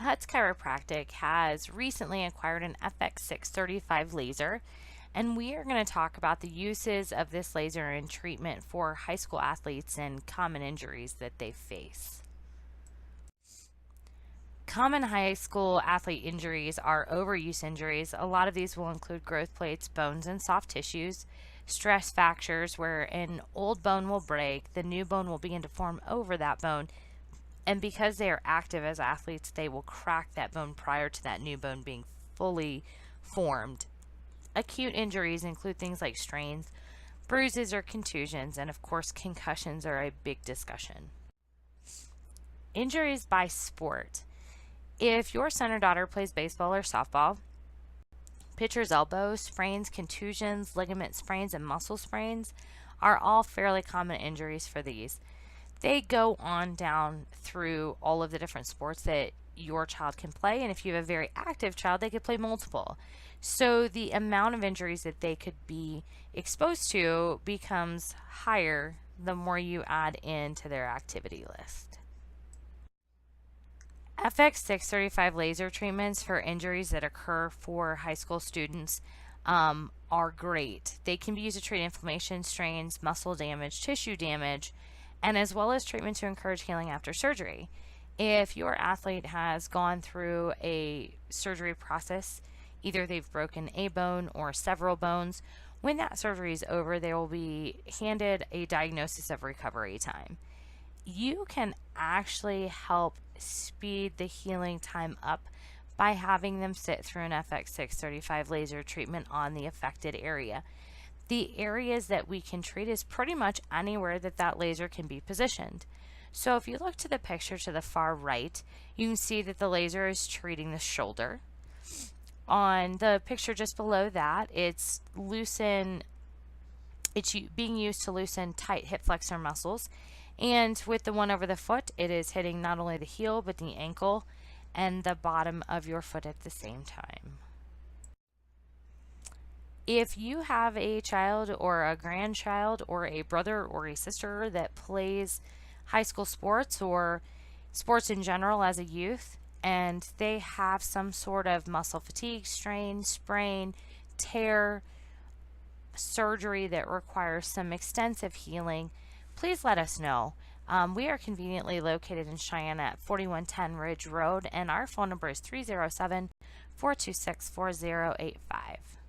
Huts Chiropractic has recently acquired an FX635 laser, and we are going to talk about the uses of this laser in treatment for high school athletes and common injuries that they face. Common high school athlete injuries are overuse injuries. A lot of these will include growth plates, bones, and soft tissues, stress fractures, where an old bone will break, the new bone will begin to form over that bone, and because they are active as athletes, they will crack that bone prior to that new bone being fully formed. Acute injuries include things like strains, bruises, or contusions, and of course, concussions are a big discussion. Injuries by sport. If your son or daughter plays baseball or softball, pitcher's elbow sprains, contusions, ligament sprains, and muscle sprains are all fairly common injuries for these. They go on down through all of the different sports that your child can play, and if you have a very active child, they could play multiple. So the amount of injuries that they could be exposed to becomes higher the more you add into their activity list. FX635 laser treatments for injuries that occur for high school students are great. They can be used to treat inflammation, strains, muscle damage, tissue damage, and as well as treatment to encourage healing after surgery. If your athlete has gone through a surgery process, either they've broken a bone or several bones, when that surgery is over, they will be handed a diagnosis of recovery time. You can actually help speed the healing time up by having them sit through an FX635 laser treatment on the affected area. The areas that we can treat is pretty much anywhere that laser can be positioned. So if you look to the picture to the far right, you can see that the laser is treating the shoulder. On the picture just below that, it's being used to loosen tight hip flexor muscles. And with the one over the foot, it is hitting not only the heel, but the ankle and the bottom of your foot at the same time. If you have a child or a grandchild or a brother or a sister that plays high school sports or sports in general as a youth, and they have some sort of muscle fatigue, strain, sprain, tear, surgery that requires some extensive healing, please let us know. We are conveniently located in Cheyenne at 4110 Ridge Road, and our phone number is 307 426 4085.